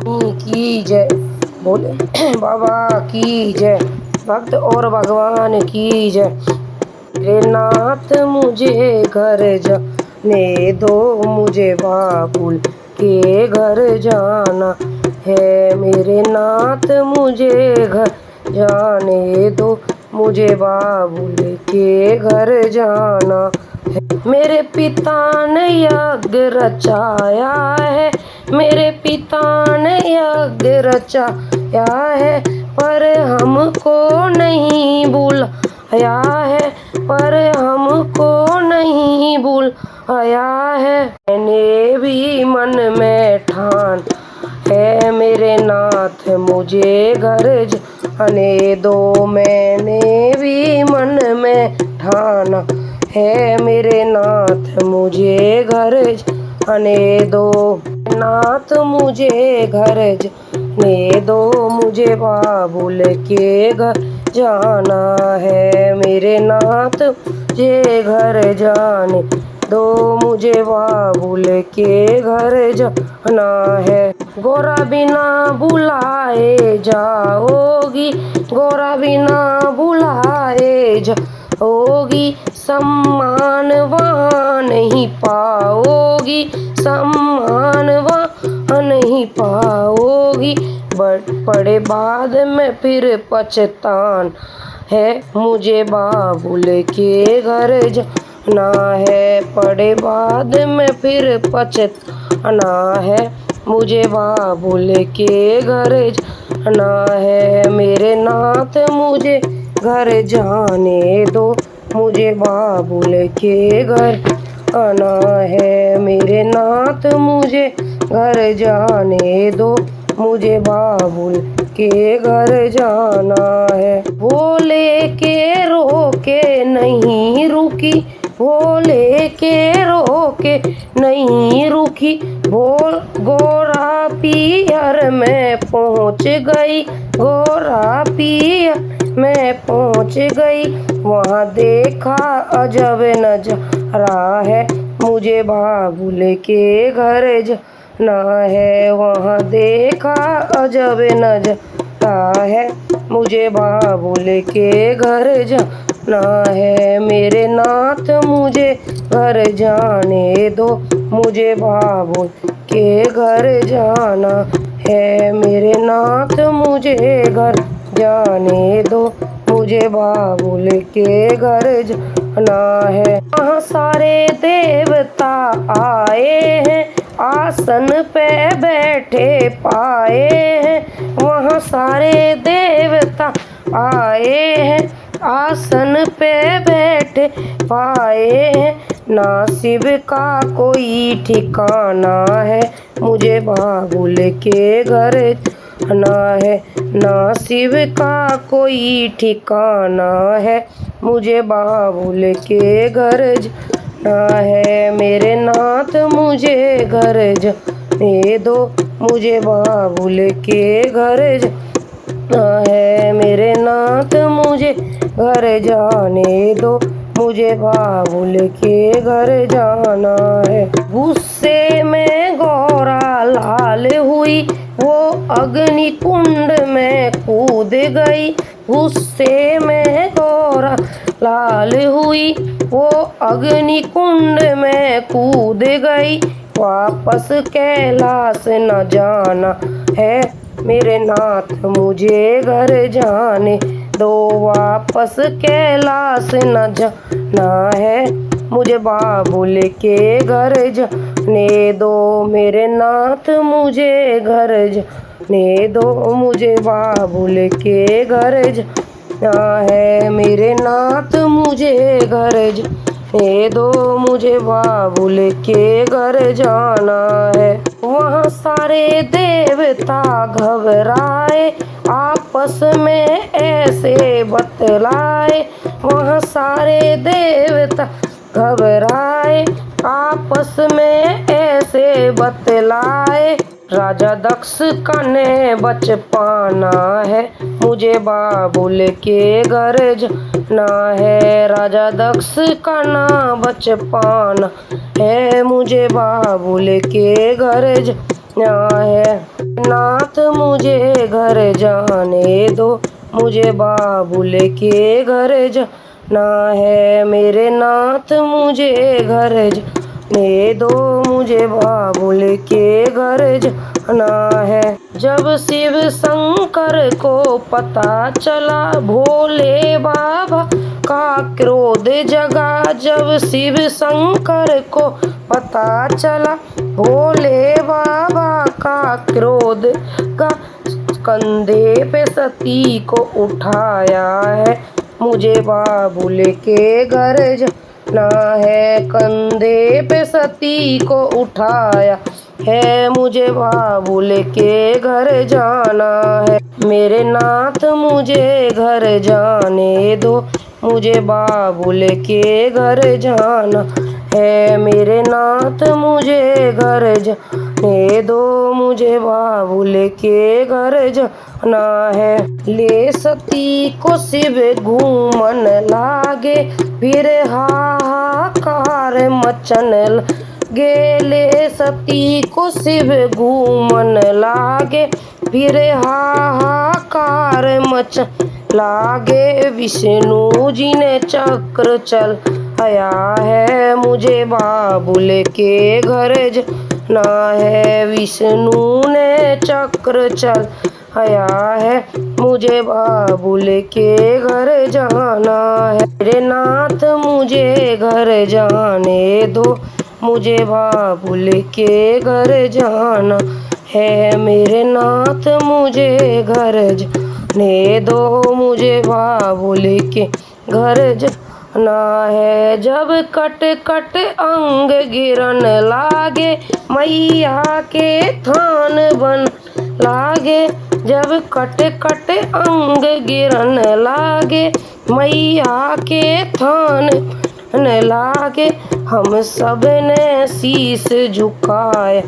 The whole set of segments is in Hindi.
की जय, बोले बाबा की जय, भक्त और भगवान की जय। मेरे नाथ मुझे घर जाने दो, मुझे बाबुल के घर जाना है। मेरे नाथ मुझे घर जाने दो, मुझे बाबुल के घर जाना है। मेरे पिता ने यज्ञ रचाया है, मेरे पिता ने यज्ञ रचाया है, पर हमको नहीं बुलाया है, पर हमको नहीं बुलाया है। मैंने भी मन में ठान है, मेरे नाथ मुझे घर जाने दो। मैंने भी मन में ठाना है, मेरे नाथ मुझे घर जाने दो। नाथ मुझे घर जाने दो, मुझे बाबुल के घर जाना है। मेरे नाथ मुझे घर जाने दो, मुझे बाबुल के घर जाना है। गोरा बिना बुलाए जाओगी, गोरा बिना बुलाए जाओगी, सम्मान वहाँ नहीं पाओगी, सम्मान वहाँ नहीं पाओगी। बड़े बाद में फिर पछतान है, मुझे बाबुल के घर जाना है। बड़े बाद में फिर पछताना है, मुझे बाबुल के घर जाना है। मेरे नाथ मुझे घर जाने दो, मुझे बाबुल के घर आना है। मेरे नाथ मुझे घर जाने दो, मुझे बाबुल के घर जाना है। वो लेके रोके नहीं रुकी, वो लेके रोके नहीं रुकी, बोल गोरा पियर में पहुँच गई, गोरा पियर में पहुँच गई। वहाँ देखा अजब नजारा है, मुझे बाबुल के घर जाना है। वहाँ देखा अजब नजारा है, मुझे बाबुल के घर जाना है। मेरे नाथ मुझे घर जाने दो, मुझे बाबुल के घर जाना है। मेरे नाथ मुझे घर जाने दो, मुझे बाबुल के घर जाना है। वहाँ सारे देवता आए हैं, आसन पे बैठे पाए हैं। वहाँ सारे देवता आए हैं, आसन पे बैठे पाए हैं। नासिब का कोई ठिकाना है, मुझे बाबुल के घर जाना है। नासिब का कोई ठिकाना है, मुझे बाबुल के घर जाना है। मेरे नाथ मुझे घर जाने दो, मुझे बाबुल के घर जाना है। मेरे नाथ मुझे घर जाने दो, मुझे बाबुल के घर जाना है। गुस्से में गौरा लाल हुई, वो अग्नि कुंड में कूद गई। गुस्से में गौरा लाल हुई, वो अग्नि कुंड में कूद गई। वापस कैलाश न जाना है, मेरे नाथ मुझे घर जाने दो। वापस कैलाश न जाना है, मुझे बाबुल के घर जाने दो। मेरे नाथ मुझे घर जाने दो, मुझे बाबुल के घर जाना है। मेरे नाथ मुझे घर जाने दो, मुझे बाबुल के घर जाना है। वहाँ सारे देवता घबराए, आपस में ऐसे बतलाए। वहाँ सारे देवता घबराए, आपस में ऐसे बतलाए। राजा दक्ष का ने बच पाना है, मुझे बाबुल के घर जाना है। राजा दक्ष का ना बच पाना है, मुझे बाबुल के घर जाना है। नाथ मुझे घर जाने दो, मुझे बाबुल के घर जाना है। मेरे नाथ मुझे घर जाने दो, मुझे बाबुल के घर जाना है। जब शिव शंकर को पता चला भोले बाबा का क्रोध जगा, जब शिव शंकर को पता चला भोले बाबा का क्रोध का, कंधे पे सती को उठाया है, मुझे बाबुल के घर जाना है। कंधे पे सती को उठाया है, मुझे बाबुल के घर जाना है। मेरे नाथ मुझे घर जाने दो, मुझे बाबुल के घर जाना है। मेरे नाथ मुझे घर जाने दो, मुझे बाबुल के घर जाना है। ले सती को शिव घूमन लागे, फिर हाहाकार मचन लगे। ले सती को शिव घूमन लागे, फिर हाहाकार मचन लागे। विष्णु जी ने चक्र चलाया है, मुझे बाबुल के घर जाना है। विष्णु ने चक्र चलाया है, मुझे बाबुल के घर जाना है। मेरे नाथ मुझे घर जाने दो, मुझे बाबुल के घर जाना है। मेरे नाथ मुझे घर जाने दो, मुझे बाबुल के घर जाना है। जब कट कट अंग गिरन लागे, मैया के थान बन लागे। जब कट कट अंग गिरन लागे, मैया के थान बन लागे। हम सब ने शीश झुकाया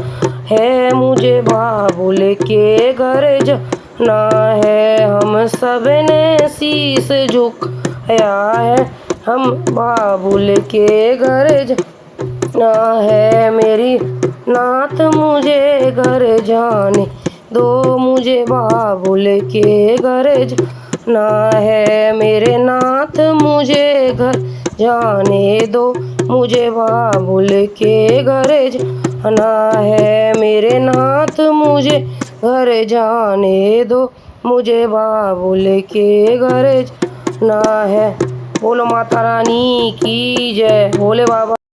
है, मुझे बाबुल के घर जाना है। हम सब ने शीश झुकाया है, हम बाबुल के घर जाना है। मेरी नाथ मुझे घर जाने दो, मुझे बाबुल के घर जाना है। मेरे नाथ मुझे घर जाने दो, मुझे बाबुल के घर जाना है। मेरे नाथ मुझे घर जाने दो, मुझे बाबुल के घर जाना है। बोलो माता रानी की जय, भोले बाबा।